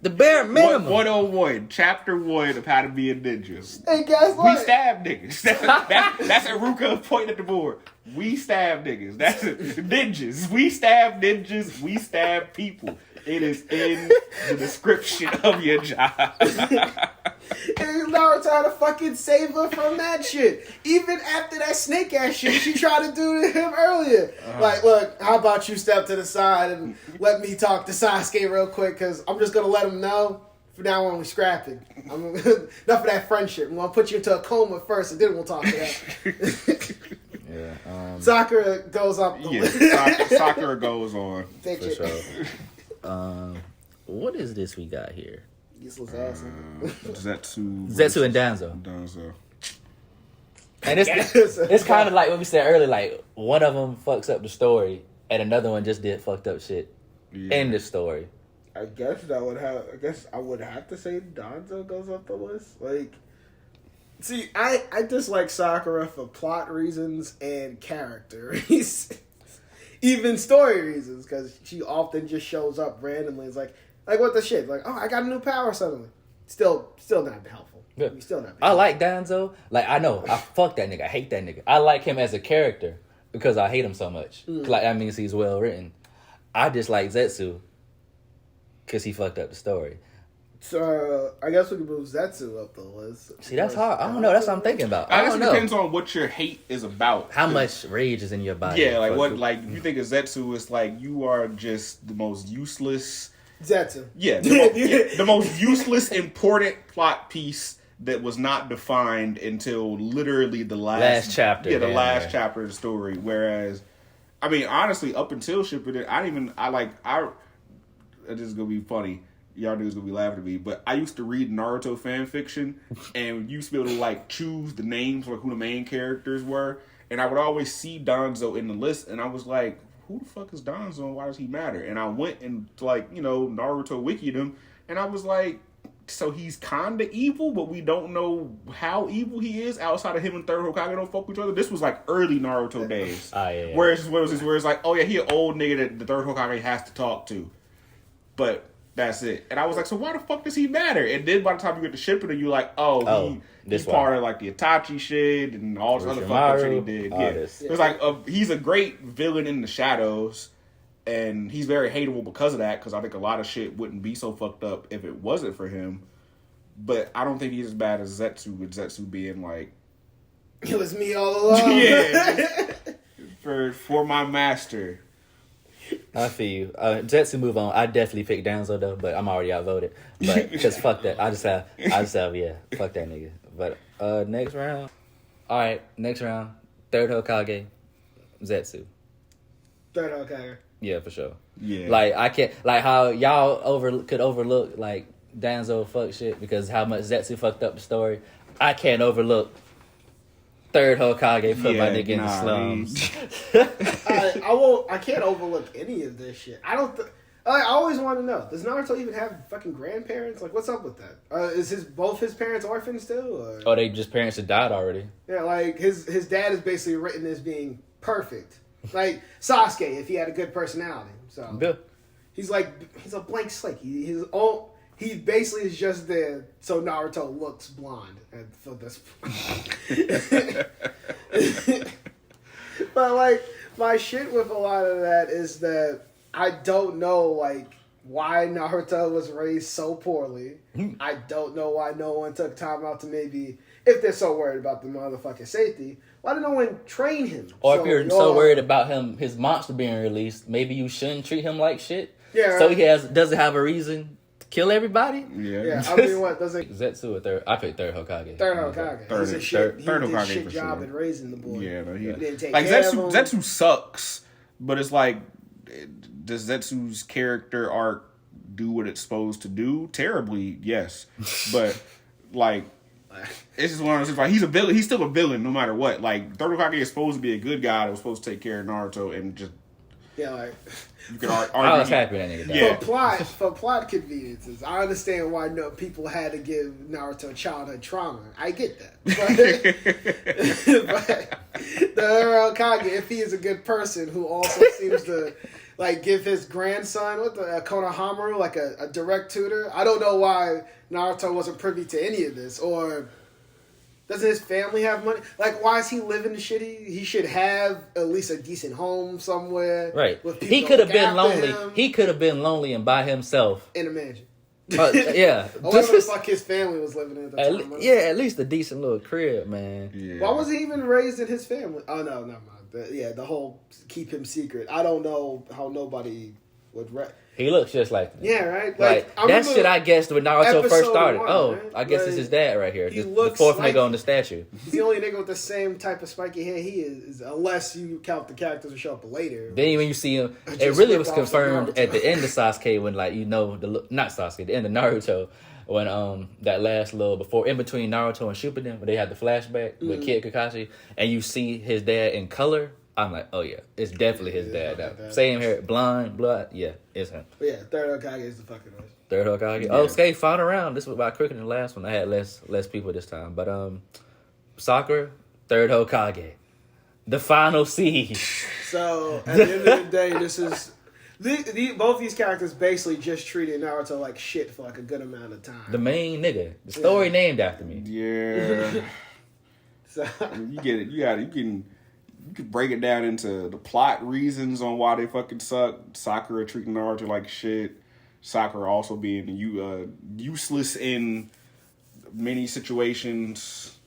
the bare minimum. 101, chapter 1 of how to be a ninja. Hey, guess what? We stab niggas. That's Aruka pointing at the board. We stab niggas. That's it. Ninjas. We stab ninjas. We stab people. It is in the description of your job. And Naruto tried to fucking save her from that shit. Even after that snake ass shit she tried to do to him earlier. Like, look, how about you step to the side and let me talk to Sasuke real quick, because I'm just going to let him know from now on we're scrapping. Enough of that friendship. I'm going to put you into a coma first, and then we'll talk to that. Yeah. Sakura goes up. Yeah, Sakura goes on. For sure. What is this we got here? Useless ass. Zetsu and Danzo. Danzo. And it's kind of like what we said earlier. Like one of them fucks up the story, and another one just did fucked up shit in the story. I guess I would have to say Danzo goes up the list. Like, see, I dislike Sakura for plot reasons and character reasons, even story reasons, because she often just shows up randomly. It's like what the shit? Like, oh, I got a new power suddenly. Still not helpful. Yeah. Still not. I like Danzo. Like I know I fuck that nigga. I hate that nigga. I like him as a character because I hate him so much. Like that means he's well written. I dislike Zetsu because he fucked up the story. So I guess we can move Zetsu up the list. See, that's hard. I don't know. That's what I'm thinking about. I guess it depends on what your hate is about. How much rage is in your body? Yeah, like what? Like if you think of Zetsu, it's like you are just the most useless. Zetsu. Yeah, the most useless important plot piece that was not defined until literally the last chapter. Yeah, the last chapter of the story. Whereas, I mean, honestly, up until Shippuden, this is gonna be funny. Y'all niggas gonna be laughing at me, but I used to read Naruto fan fiction and used to be able to like choose the names, like who the main characters were, and I would always see Danzo in the list, and I was like, who the fuck is Danzo and why does he matter? And I went and Naruto wikied him, and I was like, so he's kinda evil, but we don't know how evil he is outside of him and Third Hokage don't fuck with each other. This was like early Naruto days. Yeah. Where it's like, oh yeah, he an old nigga that the Third Hokage has to talk to. But that's it. And I was like, so why the fuck does he matter? And then by the time you get to Shippuden, you're like, he's part of like the Itachi shit and all this other fuck shit he did. Yeah. It's like he's a great villain in the shadows, and he's very hateable because of that, because I think a lot of shit wouldn't be so fucked up if it wasn't for him. But I don't think he's as bad as Zetsu, with Zetsu being like, it was me all along. Yeah. for my master. I feel you. Zetsu move on. I definitely pick Danzo though, but I'm already outvoted. But because fuck that. I just have fuck that nigga. But next round. All right, next round. Third Hokage, Zetsu. Third Hokage. Yeah, for sure. Yeah. Like I can't like how y'all could overlook like Danzo fuck shit because how much Zetsu fucked up the story. I can't overlook Third Hokage put my nigga in the slums. I can't overlook any of this shit. I always want to know, does Naruto even have fucking grandparents? Like, what's up with that? Is both his parents orphans still? Or? Oh, they just parents that died already. Yeah, like his dad is basically written as being perfect, like Sasuke if he had a good personality. So yeah. He's a blank slate. He basically is just there so Naruto looks blonde for this. But like my shit with a lot of that is that I don't know like why Naruto was raised so poorly. I don't know why no one took time out to maybe, if they're so worried about the motherfucking safety, why did no one train him? Or if you're so worried about his monster being released, maybe you shouldn't treat him like shit. Yeah. So he doesn't have a reason to kill everybody. Yeah. I mean, what does it? Zetsu or third? I picked Third Hokage. Third Hokage. Third Hokage shit for job sure. at raising the boy. Yeah, no, he didn't take like care of him. Zetsu sucks, but it's like, does Zetsu's character arc do what it's supposed to do? Terribly, yes, but like, it's just one of those. Like, he's a villain. He's still a villain no matter what. Like, Third Hokage is supposed to be a good guy that was supposed to take care of Naruto and just. Yeah, like you can argue. I was happy that nigga died. Yeah. For plot conveniences, I understand why people had to give Naruto childhood trauma. I get that, but the Hokage, if he is a good person who also seems to like give his grandson Konohamaru like a direct tutor, I don't know why Naruto wasn't privy to any of this. Or doesn't his family have money? Like, why is he living shitty? He should have at least a decent home somewhere. Right. With people He could have been lonely. him. He could have been lonely and by himself. In a mansion. Yeah. Or whatever the fuck his family was living in at the time. At least a decent little crib, man. Yeah. Why was he even raised in his family? Oh, no, never mind. The whole keep him secret. I don't know how nobody would... He looks just like them. Yeah, right. Like I that shit, I guessed when Naruto first started. 1, right? I guess it's his dad right here. He The looks fourth like nigga on the statue. He's the only nigga with the same type of spiky hair he is, unless you count the characters who show up later. Then when you see him, it Just really rip was off confirmed Naruto. at the end of Sasuke when, like, not Sasuke, the end of Naruto, when that last little before in between Naruto and Shippuden, when they had the flashback with Kid Kakashi, and you see his dad in color. I'm like, oh yeah, it's definitely his dad. Same hair, blonde, blood, yeah, it's him. But yeah, third Hokage is the fucking worst. Third Hokage. Yeah. Okay, final round. This was about quicker than the last one. I had less people this time, but Sakura, third Hokage, the final seed. So at the end of the day, this is both these characters basically just treated Naruto like shit for like a good amount of time. The main nigga. The story named after me. Yeah. So You get it. You can break it down into the plot reasons on why they fucking suck. Sakura treating Naruto like shit. Sakura also being useless in many situations.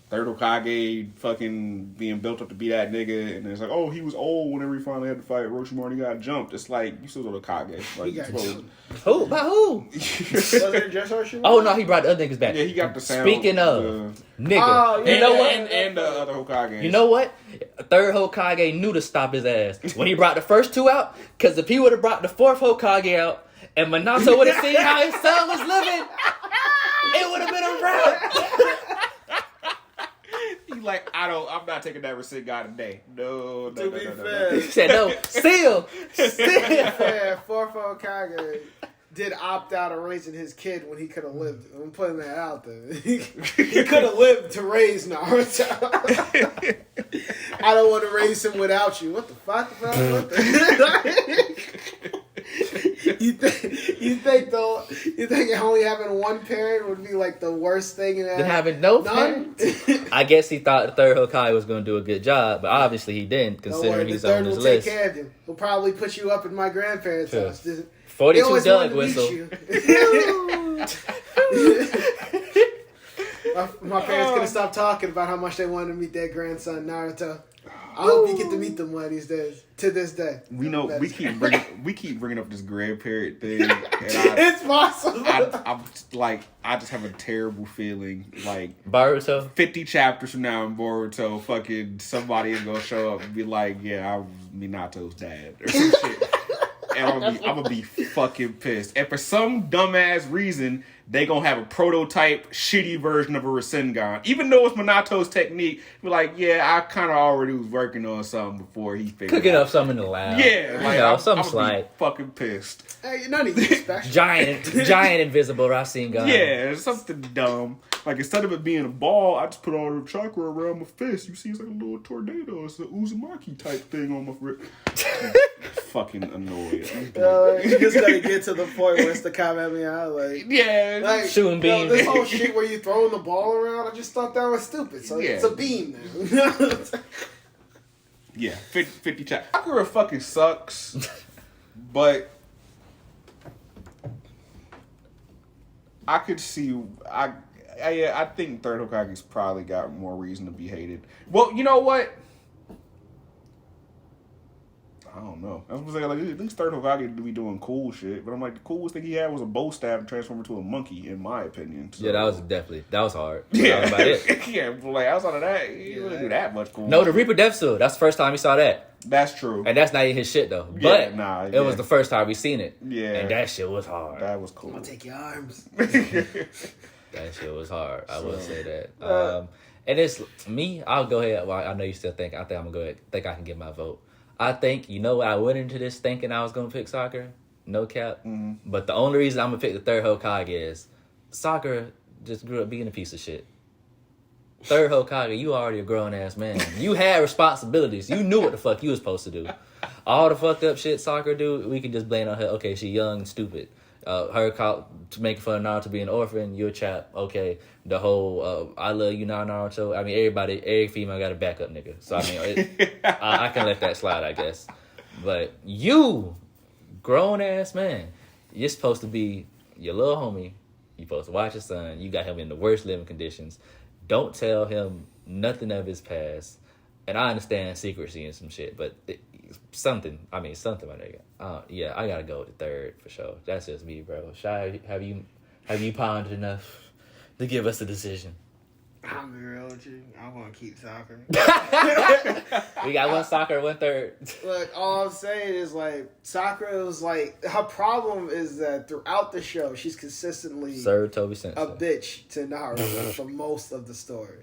Third Hokage fucking being built up to be that nigga, and it's like, oh, he was old whenever he finally had to fight Orochimaru. He got jumped. It's like you still the Hokage. Like, he got jumped. Who? By who? Was it just Orochimaru? Oh no, he brought the other niggas back. Yeah, he got the sound. Speaking of nigga, Oh, yeah. you know what? And the other Hokage. You know what? Third Hokage knew to stop his ass when he brought the first two out. Because if he would have brought the fourth Hokage out, and Minato would have seen how his son was living, it would have been a wrap. He's like, I'm not taking that Rasengan today. No. To be fair, He said no. Still. yeah, fourth Hokage did opt out of raising his kid when he could have lived. I'm putting that out there. He could have lived to raise Naruto. I don't want to raise him without you. What the fuck, bro? What the... You think only having one parent would be like the worst thing in that? Than having no None? parents? I guess he thought the third Hokage was going to do a good job, but obviously he didn't, Don't considering worry, he's the third on his will list. take care of you. He'll probably put you up at my grandparents' Sure. house. They 42 always Doug wanted to whistle. meet you. My parents gonna stop talking about how much they wanted to meet their grandson Naruto. I hope you get to meet them one of these days. To this day, We know we keep bringing up this grandparent thing, and it's possible. I'm like, I just have a terrible feeling. Like Baruto. 50 chapters from now in Boruto, fucking somebody is gonna show up and be like, "Yeah, I'm Minato's dad" or some shit. And I'm gonna be fucking pissed. And for some dumbass reason, they gonna have a prototype shitty version of a Rasengan. Even though it's Minato's technique, be like, yeah, I kind of already was working on something before he figured Cooking it out. up something in the lab. Yeah, like, something I'm slight. fucking pissed. Hey, none of you special. Giant invisible Rasengan. Yeah, it's something dumb. Like, instead of it being a ball, I just put all the chakra around my fist. You see, it's like a little tornado. It's an Uzumaki type thing on my wrist. Fucking annoyed. You just gotta get to the point where it's the Kamehameha. Like, Yeah. like Shooting beam. this whole shit where you throwing the ball around, I just thought that was stupid. So Yeah. it's a beam now. Yeah, 50 chapters. Sakura fucking sucks, but I could see. I think Third Hokage's probably got more reason to be hated. Well, you know what? I don't know. I was gonna say, like, at least Third Hokage to be doing cool shit, but I'm like, the coolest thing he had was a bow stab and transform into a monkey, in my opinion. So. Yeah, that was hard. Yeah, That was about it. yeah, but like outside of that, he didn't really do that much cool. No, the Reaper Death Suit. That's the first time we saw that. That's true. And that's not even his shit, though. Yeah, But nah, it yeah. was the first time we seen it. Yeah. And that shit was hard. That was cool. I'll take your arms. That shit was hard. I will say that. And it's me. I'll go ahead. Well, I know you still think. I think I'm gonna go ahead. Think I can get my vote. I think I went into this thinking I was gonna pick Sakura. No cap. Mm-hmm. But the only reason I'm gonna pick the third Hokage is Sakura just grew up being a piece of shit. Third Hokage, you already a grown ass man. You had responsibilities. You knew what the fuck you was supposed to do. All the fucked up shit Sakura do, we can just blame on her. Okay, she young and stupid. Her to making fun of Naruto being an orphan, you're a chap. Okay, the whole I love you now, Naruto. I mean, every female got a backup nigga. So I mean, I can let that slide, I guess. But you, grown ass man, you're supposed to be your little homie. You're supposed to watch your son. You got him in the worst living conditions. Don't tell him nothing of his past. And I understand secrecy and some shit, but something, my nigga. Yeah, I gotta go with the third for sure. That's just me, bro. Shy, have you pondered enough to give us a decision? I'm be real with you. I want to keep Sakura. We got one Sakura, one third. Look, all I'm saying is like Sakura was like her problem is that throughout the show she's consistently Sir Toby Sensei. a bitch to Naruto for most of the story,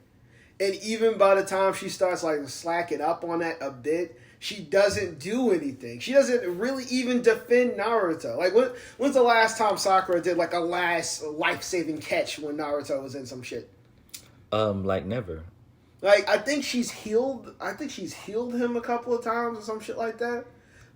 and even by the time she starts like slacking up on that a bit, she doesn't do anything. She doesn't really even defend Naruto. Like when's the last time Sakura did like a last life-saving catch when Naruto was in some shit? Like never. Like I think she's healed him a couple of times or some shit like that.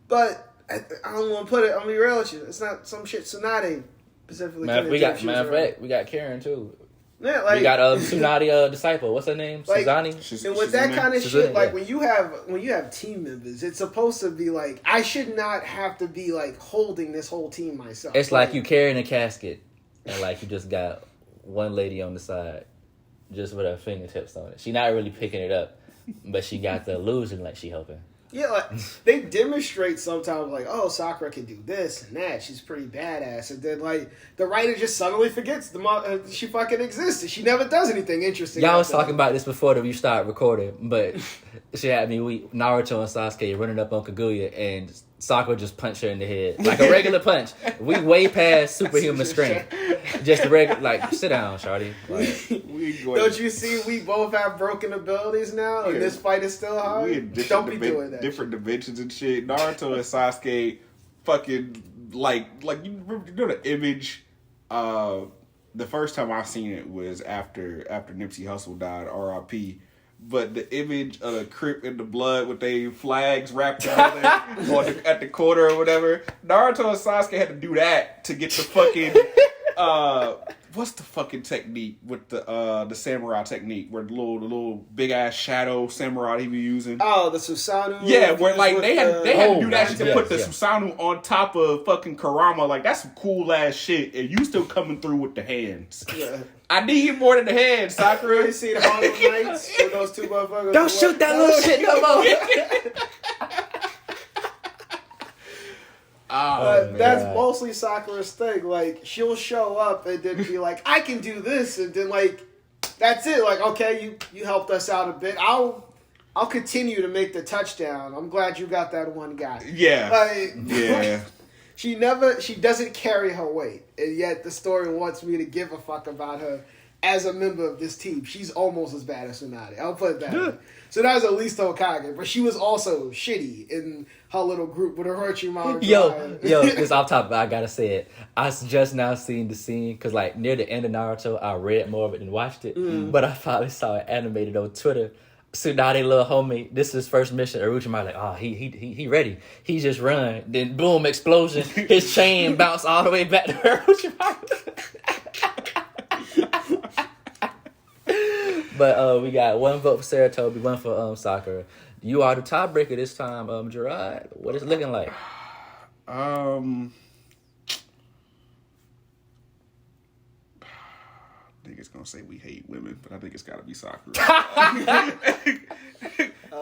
But I don't want to put it. I'm gonna be real with you. It's not some shit Tsunade specifically. We got Karen too. Yeah, like we got Tsunade disciple. What's her name? Like, Suzani. And with that kind of shit, like yeah. when you have team members, it's supposed to be like I should not have to be like holding this whole team myself. It's like you carrying a casket, and like you just got one lady on the side, just with her fingertips on it. She not really picking it up, but she got the illusion like she helping. Yeah, like they demonstrate sometimes like, oh, Sakura can do this and that. She's pretty badass, and then like the writer just suddenly forgets she fucking existed. She never does anything interesting. Y'all was talking about this before we start recording, but she had me. Naruto and Sasuke running up on Kaguya, and Sakura just punched her in the head like a regular punch. We way past superhuman strength. Just a regular, like, sit down, shawty. Like, don't you see? We both have broken abilities now, and this fight is still hard. Don't be doing that. Different dimensions and shit. Naruto and Sasuke, fucking like you know the image. The first time I seen it was after Nipsey Hussle died, R.I.P. But the image of the Crip in the blood with they flags wrapped together at the corner or whatever. Naruto and Sasuke had to do that to get the fucking what's the fucking technique with the samurai technique where the little big ass shadow samurai he be using? Oh, the Susanoo. Yeah, where like they had to do that shit to put the yes. Susanoo on top of fucking Kurama. Like that's some cool ass shit, and you still coming through with the hands. Yeah. I need more than the hands, Sakura. You see the Harlem Knights with those two motherfuckers? don't shoot that little shit no more. That's mostly Sakura's thing. Like, she'll show up and then be like, I can do this. And then, like, that's it. Like, okay, you helped us out a bit. I'll continue to make the touchdown. I'm glad you got that one guy. Yeah. Like, yeah. She doesn't carry her weight. And yet the story wants me to give a fuck about her as a member of this team. She's almost as bad as Tsunade. I'll put it that way. So that was at least Hokage, but she was also shitty in her little group with her Orochimaru. Yo, it's off topic. I gotta say it. I just now seen the scene because like near the end of Naruto, I read more of it than watched it. But I finally saw it animated on Twitter. Tsunade, little homie, this is his first mission. Orochimaru like, oh, he ready. He just run. Then boom, explosion. His chain bounced all the way back to Orochimaru. But we got one vote for Saratobi, one for Sakura. You are the tiebreaker this time, Gerard. What is it looking like? I think it's gonna say we hate women, but I think it's gotta be Sakura.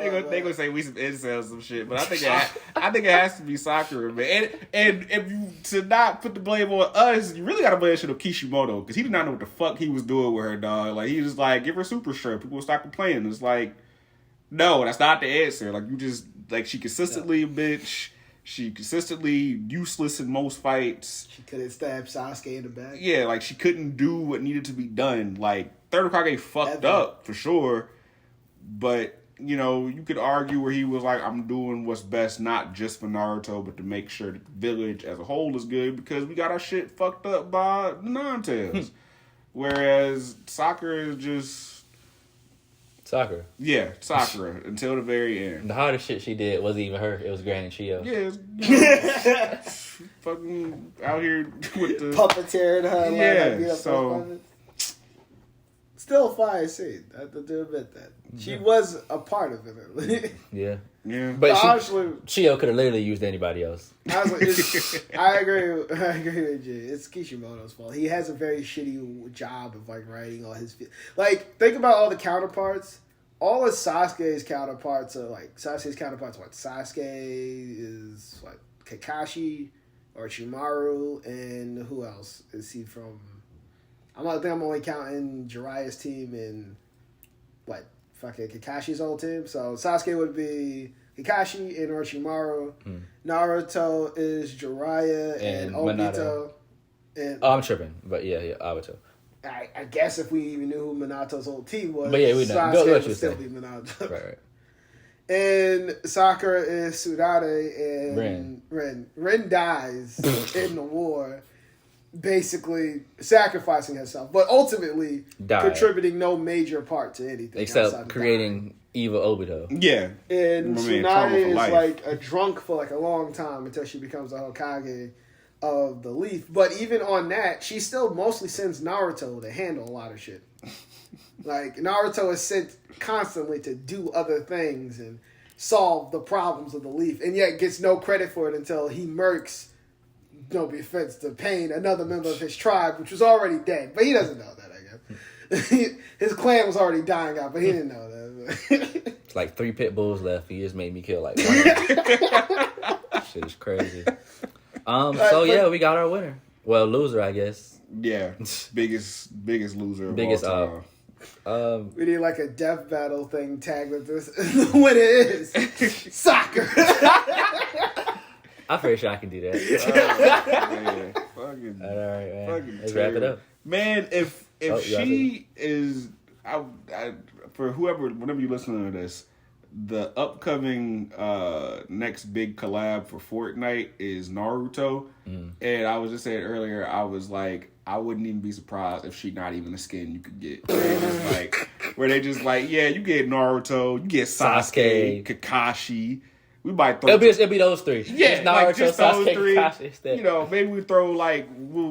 They gonna say we some incels some shit, but I think it has to be Sakura, man. And if you to not put the blame on us, you really gotta blame shit on Kishimoto because he did not know what the fuck he was doing with her, dog. Like he was like, give her super strength. People will stop complaining. It's like, no, that's not the answer. Like you just like she consistently a bitch. She consistently useless in most fights. She could have stabbed Sasuke in the back. Yeah, like she couldn't do what needed to be done. Like Third Hokage fucked up for sure, but you know you could argue where he was like, I'm doing what's best not just for Naruto, but to make sure that the village as a whole is good because we got our shit fucked up by the Nine-Tails. Whereas Sakura is just. Sakura. Yeah, Sakura until the very end. The hardest shit she did wasn't even her. It was Granny Chio. Yeah, fucking out here with the puppeteering her. Yeah, so still fire scene. I have to admit that she was a part of it. Yeah. But honestly, Chio could have literally used anybody else. I agree with you. It's Kishimoto's fault. He has a very shitty job of like writing all his. Like think about all the counterparts. all of Sasuke's counterparts are like what? Sasuke is what? Kakashi, Orochimaru, and who else is he from? I think I'm only counting Jiraiya's team and what? Fucking Kakashi's old team. So Sasuke would be Kakashi and Orochimaru. Naruto is Jiraiya and Obito. And I'm tripping, but yeah, Obito. I guess if we even knew who Minato's old team was, but yeah, we know. Sasuke would still be Minato. Right. And Sakura is Tsunade, and Rin dies in the war, basically sacrificing herself, but ultimately contributing no major part to anything. Except creating evil Obito. Yeah. And Tsunade is like a drunk for like a long time until she becomes the Hokage of the Leaf. But even on that, she still mostly sends Naruto to handle a lot of shit. Like, Naruto is sent constantly to do other things and solve the problems of the Leaf, and yet gets no credit for it until he murks, no offense to Pain, another member of his tribe, which was already dead. But he doesn't know that, I guess. His clan was already dying out, but he didn't know that. It's like 3 pit bulls left. He just made me kill like 1. Shit is crazy. Yeah, we got our winner. Well, loser, I guess. Yeah, biggest loser. Biggest of all time. We need like a death battle thing tagged with this. The winner is soccer. I'm pretty sure I can do that. Man, fucking, all right, man. Fucking Let's wrap it up. Man, if she is, I for whoever, whenever you listen to this, the upcoming next big collab for Fortnite is Naruto. And I was just saying earlier, I was like, I wouldn't even be surprised if she not even a skin you could get. Where they just like, yeah, you get Naruto, you get Sasuke. Kakashi. We might throw. It'll be those 3. Yeah, Naruto, like just Sasuke, those 3. Kakashi, you know, maybe we throw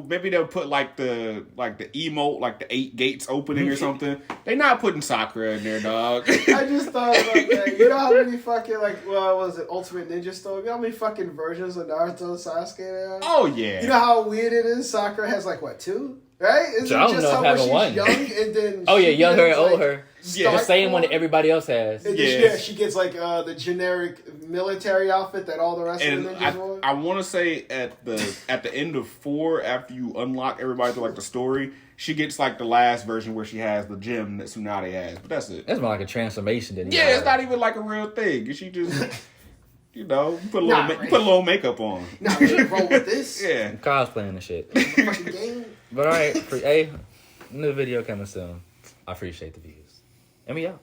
maybe they'll put like the emote, like the 8 gates opening or something. They not putting Sakura in there, dog. I just thought about that. You know how many fucking Ultimate Ninja Storm? You know how many fucking versions of Naruto and Sasuke there are? Oh yeah. You know how weird it is? Sakura has like what, 2? Right? Isn't it just how when she's young and then young her and old her. Yeah, the same one that everybody else has. And then she gets like the generic military outfit that all the rest of the ninjas wore. I want to say at the end of 4, after you unlock everybody to like the story, she gets like the last version where she has the gem that Tsunade has. But that's it. That's more like a transformation than it's not even like a real thing. She just you put a little makeup on. Nah, we roll with this. Yeah, cosplaying and shit. Fucking game. But all right, new video coming soon. I appreciate the views. And we out.